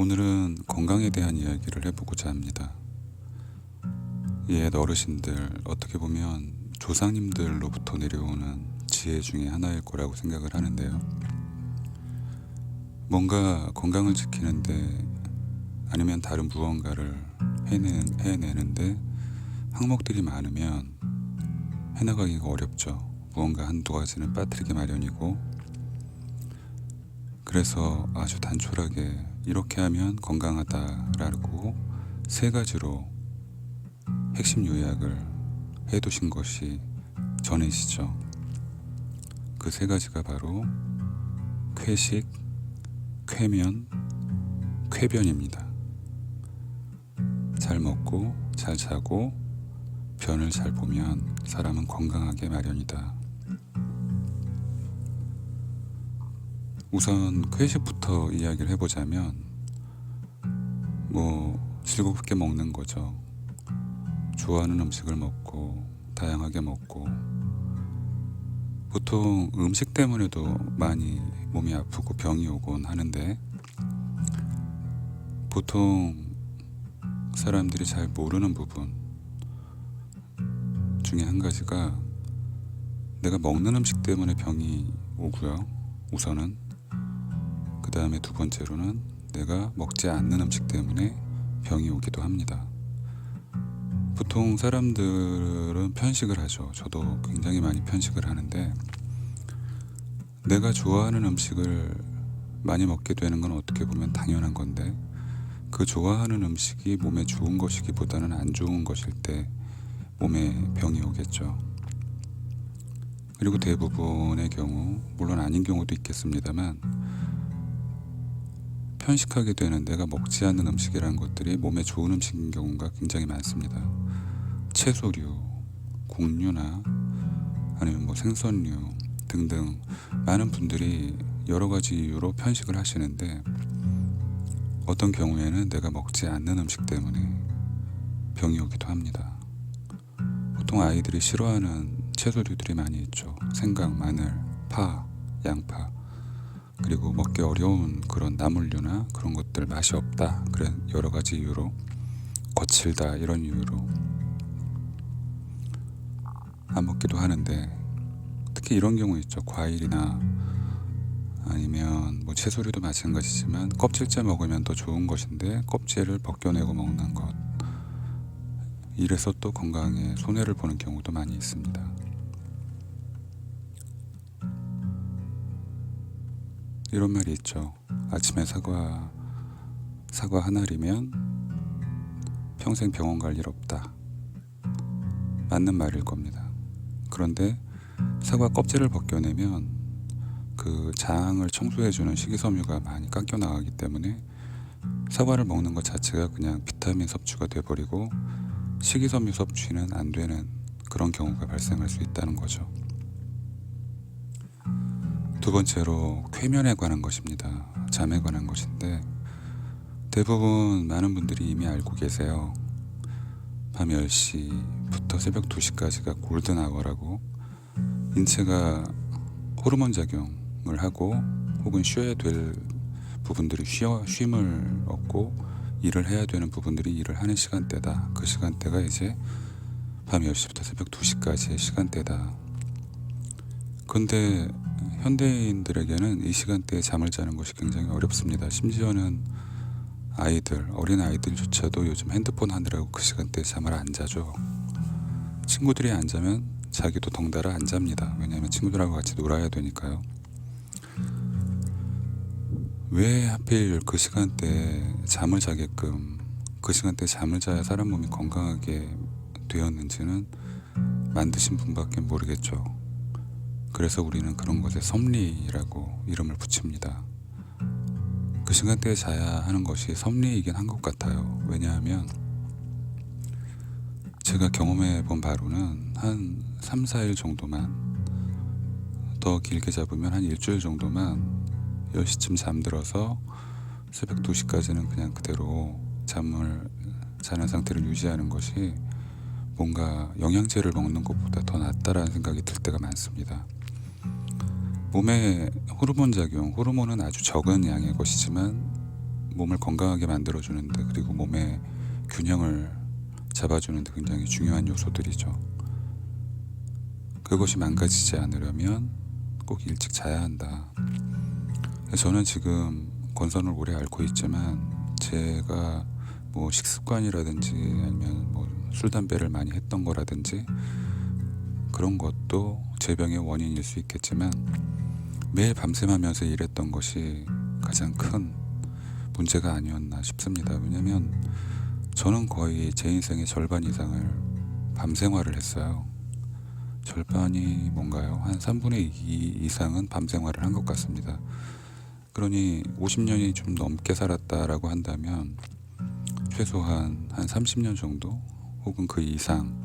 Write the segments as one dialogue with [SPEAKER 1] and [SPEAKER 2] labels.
[SPEAKER 1] 오늘은 건강에 대한 이야기를 해보고자 합니다. 옛 어르신들, 어떻게 보면 조상님들로부터 내려오는 지혜 중에 하나일 거라고 생각을 하는데요. 뭔가 건강을 지키는데 아니면 다른 무언가를 해내는데 항목들이 많으면 해나가기가 어렵죠. 무언가 한두 가지는 빠뜨리기 마련이고, 그래서 아주 단촐하게 이렇게 하면 건강하다라고 세 가지로 핵심 요약을 해두신 것이 전해지죠. 그 세 가지가 바로 쾌식, 쾌면, 쾌변입니다. 잘 먹고 잘 자고 변을 잘 보면 사람은 건강하게 마련이다. 우선 쾌식부터 이야기를 해보자면 즐겁게 먹는 거죠. 좋아하는 음식을 먹고 다양하게 먹고, 보통 음식 때문에도 많이 몸이 아프고 병이 오곤 하는데, 보통 사람들이 잘 모르는 부분 중에 한 가지가 내가 먹는 음식 때문에 병이 오고요. 우선은 그 다음에 두 번째로는 내가 먹지 않는 음식 때문에 병이 오기도 합니다. 보통 사람들은 편식을 하죠. 저도 굉장히 많이 편식을 하는데, 내가 좋아하는 음식을 많이 먹게 되는 건 어떻게 보면 당연한 건데, 그 좋아하는 음식이 몸에 좋은 것이기보다는 안 좋은 것일 때 몸에 병이 오겠죠. 그리고 대부분의 경우, 물론 아닌 경우도 있겠습니다만, 편식하게 되는 내가 먹지 않는 음식이라는 것들이 몸에 좋은 음식인 경우가 굉장히 많습니다. 채소류, 곡류나 아니면 생선류 등등 많은 분들이 여러 가지 이유로 편식을 하시는데, 어떤 경우에는 내가 먹지 않는 음식 때문에 병이 오기도 합니다. 보통 아이들이 싫어하는 채소류들이 많이 있죠. 생강, 마늘, 파, 양파, 그리고 먹기 어려운 그런 나물류나 그런 것들, 맛이 없다, 그런 여러 가지 이유로, 거칠다, 이런 이유로 안 먹기도 하는데, 특히 이런 경우 있죠. 과일이나 아니면 채소류도 마찬가지지만 껍질째 먹으면 더 좋은 것인데 껍질을 벗겨내고 먹는 것, 이래서 또 건강에 손해를 보는 경우도 많이 있습니다. 이런 말이 있죠. 아침에 사과 한 알이면 평생 병원 갈 일 없다. 맞는 말일 겁니다. 그런데 사과 껍질을 벗겨내면 그 장을 청소해주는 식이섬유가 많이 깎여 나가기 때문에 사과를 먹는 것 자체가 그냥 비타민 섭취가 돼버리고 식이섬유 섭취는 안 되는 그런 경우가 발생할 수 있다는 거죠. 두 번째로 쾌면에 관한 것입니다. 잠에 관한 것인데, 대부분 많은 분들이 이미 알고 계세요. 밤 10시부터 새벽 2시까지가 골든아워라고, 인체가 호르몬 작용을 하고 혹은 쉬어야 될 부분들이 쉼을 얻고 일을 해야 되는 부분들이 일을 하는 시간대다. 그 시간대가 이제 밤 10시부터 새벽 2시까지의 시간대다. 그런데 현대인들에게는 이 시간대에 잠을 자는 것이 굉장히 어렵습니다. 심지어는 어린 아이들조차도 요즘 핸드폰 하느라고 그 시간대에 잠을 안 자죠. 친구들이 안 자면 자기도 덩달아 안 잡니다. 왜냐하면 친구들하고 같이 놀아야 되니까요. 왜 하필 그 시간대에 잠을 자게끔, 그 시간대에 잠을 자야 사람 몸이 건강하게 되었는지는 만드신 분밖에 모르겠죠. 그래서 우리는 그런 것에 섭리라고 이름을 붙입니다. 그 시간대에 자야 하는 것이 섭리이긴 한 것 같아요. 왜냐하면 제가 경험해 본 바로는 한 3, 4일 정도만, 더 길게 잡으면 한 일주일 정도만 10시쯤 잠들어서 새벽 2시까지는 그냥 그대로 잠을 자는 상태를 유지하는 것이 뭔가 영양제를 먹는 것보다 더 낫다라는 생각이 들 때가 많습니다. 몸의 호르몬 작용, 호르몬은 아주 적은 양의 것이지만 몸을 건강하게 만들어주는데, 그리고 몸의 균형을 잡아주는데 굉장히 중요한 요소들이죠. 그것이 망가지지 않으려면 꼭 일찍 자야 한다. 저는 지금 권선을 오래 앓고 있지만 제가 뭐 식습관이라든지 아니면 뭐 술, 담배를 많이 했던 거라든지 그런 것도 제 병의 원인일 수 있겠지만 매일 밤샘하면서 일했던 것이 가장 큰 문제가 아니었나 싶습니다. 왜냐면 저는 거의 제 인생의 절반 이상을 밤 생활을 했어요. 절반이 뭔가요? 한 3분의 2 이상은 밤 생활을 한 것 같습니다. 그러니 50년이 좀 넘게 살았다라고 한다면 최소한 한 30년 정도 혹은 그 이상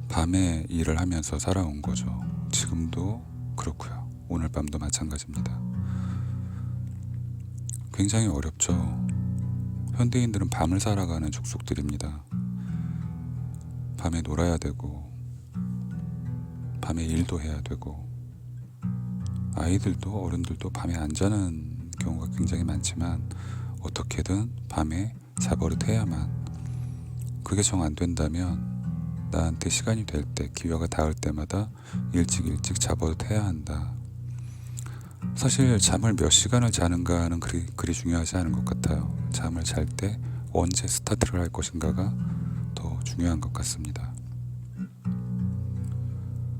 [SPEAKER 1] 밤에 일을 하면서 살아온 거죠. 지금도 그렇고요. 오늘 밤도 마찬가지입니다. 굉장히 어렵죠. 현대인들은 밤을 살아가는 족속들입니다. 밤에 놀아야 되고 밤에 일도 해야 되고 아이들도 어른들도 밤에 안 자는 경우가 굉장히 많지만 어떻게든 밤에 자버릇해야만, 그게 정 안 된다면 나한테 시간이 될 때, 기회가 닿을 때마다 일찍 자버릇해야 한다. 사실 잠을 몇 시간을 자는가는 그리 중요하지 않은 것 같아요. 잠을 잘 때 언제 스타트를 할 것인가가 더 중요한 것 같습니다.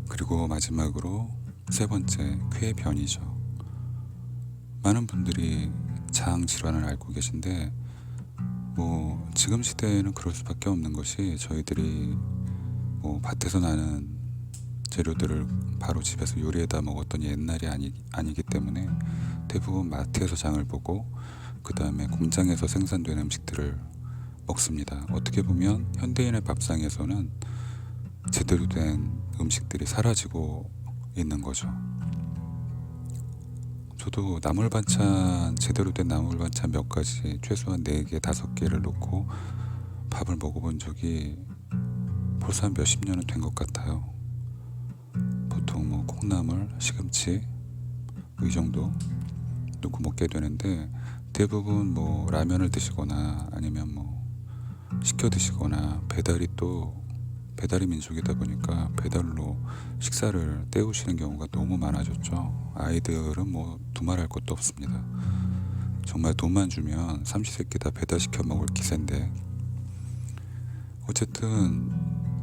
[SPEAKER 1] 그리고 마지막으로 세 번째, 쾌변이죠. 많은 분들이 장 질환을 앓고 계신데 뭐 지금 시대에는 그럴 수밖에 없는 것이, 저희들이 뭐 밭에서 나는 재료들을 바로 집에서 요리해다 먹었던 옛날이 아니기 때문에 대부분 마트에서 장을 보고 그 다음에 공장에서 생산된 음식들을 먹습니다. 어떻게 보면 현대인의 밥상에서는 제대로 된 음식들이 사라지고 있는 거죠. 저도 나물 반찬, 제대로 된 나물 반찬 몇 가지, 최소한 4개, 5개를 놓고 밥을 먹어본 적이 벌써 한 몇십 년은 된 것 같아요. 보통 뭐 콩나물, 시금치 이 정도 놓고 먹게 되는데, 대부분 뭐 라면을 드시거나 아니면 뭐 시켜 드시거나, 배달이 민족이다 보니까 배달로 식사를 때우시는 경우가 너무 많아졌죠. 아이들은 뭐 두말할 것도 없습니다. 정말 돈만 주면 삼시세끼 다 배달시켜 먹을 기세인데, 어쨌든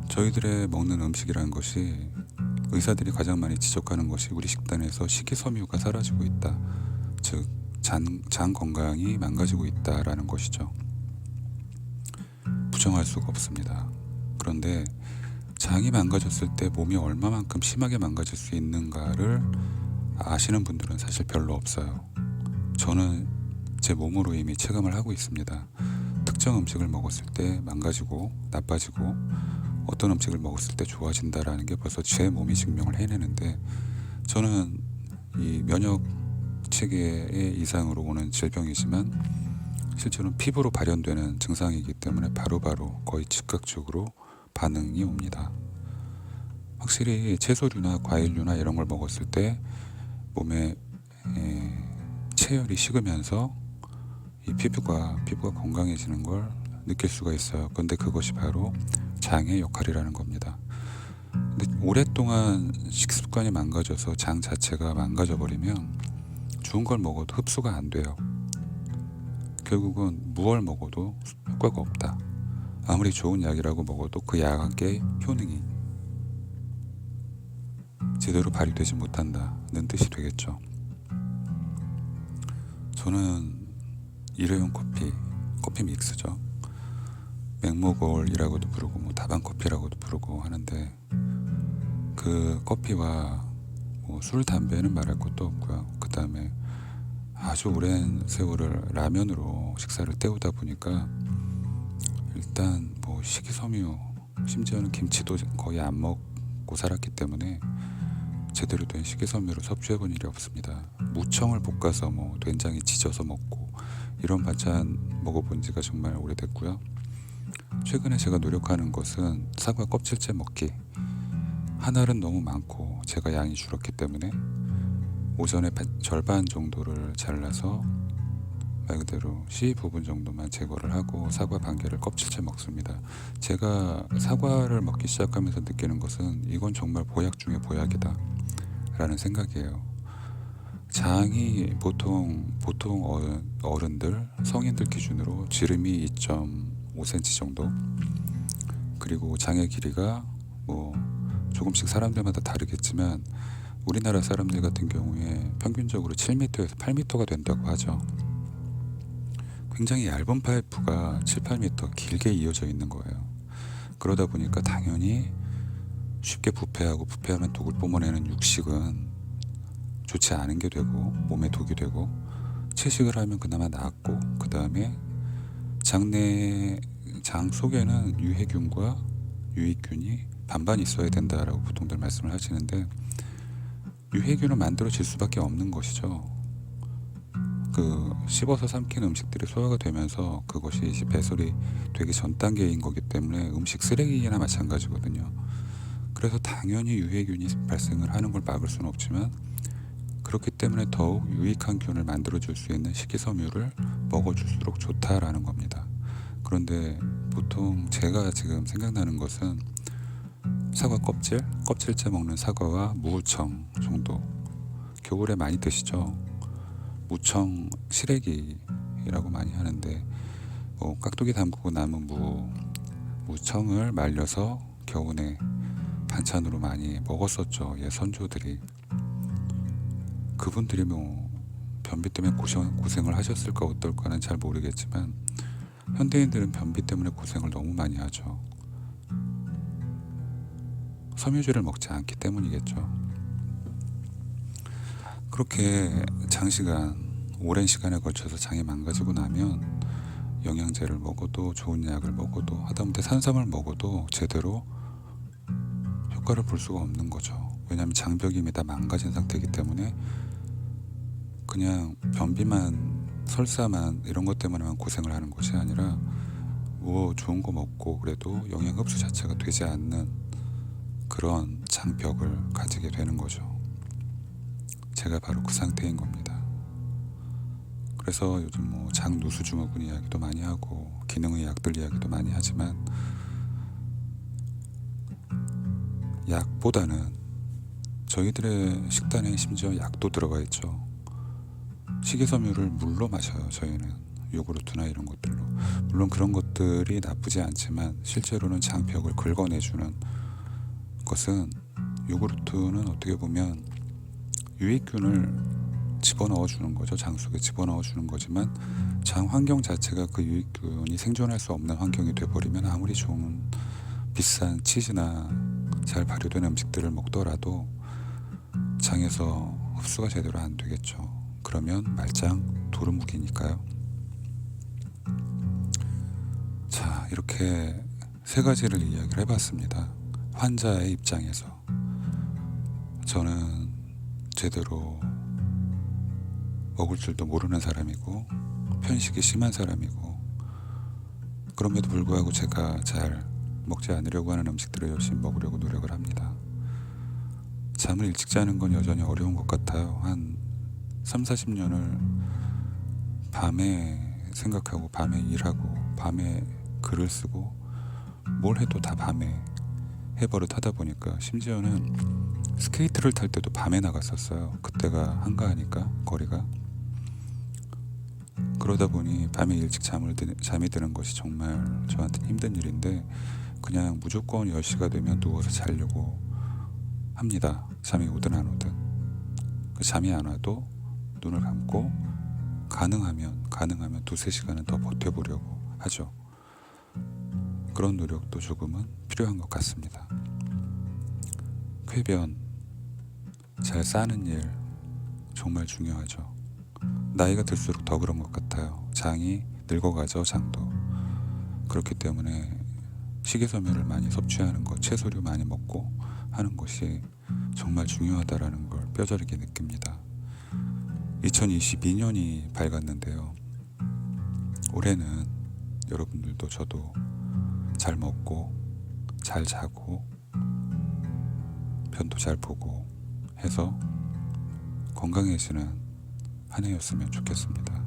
[SPEAKER 1] 저희들의 먹는 음식이라는 것이, 의사들이 가장 많이 지적하는 것이 우리 식단에서 식이섬유가 사라지고 있다, 즉 장 건강이 망가지고 있다라는 것이죠. 부정할 수가 없습니다. 그런데 장이 망가졌을 때 몸이 얼마만큼 심하게 망가질 수 있는가를 아시는 분들은 사실 별로 없어요. 저는 제 몸으로 이미 체감을 하고 있습니다. 특정 음식을 먹었을 때 망가지고 나빠지고, 어떤 음식을 먹었을 때 좋아진다라는 게 벌써 제 몸이 증명을 해내는데, 저는 이 면역 체계의 이상으로 오는 질병이지만 실제로는 피부로 발현되는 증상이기 때문에 바로바로 거의 즉각적으로 반응이 옵니다. 확실히 채소류나 과일류나 이런 걸 먹었을 때 몸에 체열이 식으면서 이 피부가 건강해지는 걸 느낄 수가 있어요. 그런데 그것이 바로 장의 역할이라는 겁니다. 근데 오랫동안 식습관이 망가져서 장 자체가 망가져 버리면 좋은 걸 먹어도 흡수가 안 돼요. 결국은 무얼 먹어도 효과가 없다. 아무리 좋은 약이라고 먹어도 그 약의 효능이 제대로 발휘되지 못한다는 뜻이 되겠죠. 저는 일회용 커피 믹스죠. 맥모골이라고도 부르고 뭐 다방커피라고도 부르고 하는데, 그 커피와 뭐 술, 담배는 말할 것도 없고요. 그 다음에 아주 오랜 세월을 라면으로 식사를 때우다 보니까 일단 뭐 식이섬유, 심지어는 김치도 거의 안 먹고 살았기 때문에 제대로 된 식이섬유를 섭취해본 일이 없습니다. 무청을 볶아서 뭐 된장에 지져서 먹고 이런 반찬 먹어본 지가 정말 오래됐고요. 최근에 제가 노력하는 것은 사과 껍질째 먹기. 한 알은 너무 많고 제가 양이 줄었기 때문에 오전에 절반 정도를 잘라서 말 그대로 씨 부분 정도만 제거를 하고 사과 반 개를 껍질째 먹습니다. 제가 사과를 먹기 시작하면서 느끼는 것은 이건 정말 보약 중에 보약이다 라는 생각이에요. 장이 보통 어른들, 성인들 기준으로 지름이 2.5cm 정도, 그리고 장의 길이가 뭐 조금씩 사람들마다 다르겠지만 우리나라 사람들 같은 경우에 평균적으로 7m에서 8m가 된다고 하죠. 굉장히 얇은 파이프가 7, 8m 길게 이어져 있는 거예요. 그러다 보니까 당연히 쉽게 부패하면 독을 뿜어내는 육식은 좋지 않은 게 되고 몸에 독이 되고, 채식을 하면 그나마 낫고, 그 다음에 장 속에는 유해균과 유익균이 반반 있어야 된다라고 보통들 말씀을 하시는데, 유해균은 만들어질 수밖에 없는 것이죠. 그 씹어서 삼킨 음식들이 소화가 되면서 그것이 이제 배설이 되기 전 단계인 거기 때문에 음식 쓰레기나 마찬가지거든요. 그래서 당연히 유해균이 발생을 하는 걸 막을 수는 없지만, 그렇기 때문에 더욱 유익한 균을 만들어줄 수 있는 식이섬유를 먹어줄수록 좋다라는 겁니다. 그런데 보통 제가 지금 생각나는 것은 사과 껍질째 먹는 사과와 무청 정도. 겨울에 많이 드시죠? 무청 시래기라고 많이 하는데, 깍두기 담그고 남은 무청을 말려서 겨우내 반찬으로 많이 먹었었죠. 예, 선조들이. 그분들이 뭐 변비 때문에 고생을 하셨을까 어떨까는 잘 모르겠지만, 현대인들은 변비 때문에 고생을 너무 많이 하죠. 섬유질을 먹지 않기 때문이겠죠. 그렇게 장시간, 오랜 시간에 걸쳐서 장이 망가지고 나면 영양제를 먹어도 좋은 약을 먹어도 하다못해 산삼을 먹어도 제대로 효과를 볼 수가 없는 거죠. 왜냐하면 장벽이 이미 다 망가진 상태이기 때문에 그냥 변비만, 설사만 이런 것 때문에만 고생을 하는 것이 아니라 뭐 좋은 거 먹고 그래도 영양 흡수 자체가 되지 않는 그런 장벽을 가지게 되는 거죠. 제가 바로 그 상태인 겁니다. 그래서 요즘 뭐 장누수증후군 이야기도 많이 하고 기능의 약들 이야기도 많이 하지만, 약보다는 저희들의 식단에 심지어 약도 들어가 있죠. 식이섬유를 물로 마셔요. 저희는 요구르트나 이런 것들로. 물론 그런 것들이 나쁘지 않지만 실제로는 장벽을 긁어내주는 것은, 요구르트는 어떻게 보면 유익균을 집어넣어 주는 거죠. 장 속에 집어넣어 주는 거지만 장 환경 자체가 그 유익균이 생존할 수 없는 환경이 돼버리면 아무리 좋은 비싼 치즈나 잘 발효된 음식들을 먹더라도 장에서 흡수가 제대로 안 되겠죠. 그러면 말짱 도루묵이니까요. 자, 이렇게 세 가지를 이야기를 해봤습니다. 환자의 입장에서. 저는 제대로 먹을 줄도 모르는 사람이고 편식이 심한 사람이고, 그럼에도 불구하고 제가 잘 먹지 않으려고 하는 음식들을 열심히 먹으려고 노력을 합니다. 잠을 일찍 자는 건 여전히 어려운 것 같아요. 한 3, 40년을 밤에 생각하고 밤에 일하고 밤에 글을 쓰고 뭘 해도 다 밤에 해버릇 하다 보니까, 심지어는 스케이트를 탈 때도 밤에 나갔었어요. 그때가 한가하니까 거리가. 그러다 보니 밤에 일찍 잠이 드는 것이 정말 저한테는 힘든 일인데, 그냥 무조건 10시가 되면 누워서 자려고 합니다. 잠이 오든 안 오든. 그 잠이 안 와도 눈을 감고 가능하면 두세 시간은 더 버텨보려고 하죠. 그런 노력도 조금은 필요한 것 같습니다. 쾌변 잘 싸는 일 정말 중요하죠. 나이가 들수록 더 그런 것 같아요. 장이 늙어가죠. 장도. 그렇기 때문에 식이섬유를 많이 섭취하는 것, 채소류 많이 먹고 하는 것이 정말 중요하다라는 걸 뼈저리게 느낍니다. 2022년이 밝았는데요. 올해는 여러분들도 저도 잘 먹고 잘 자고 편도 잘 보고 해서 건강해지는 한 해였으면 좋겠습니다.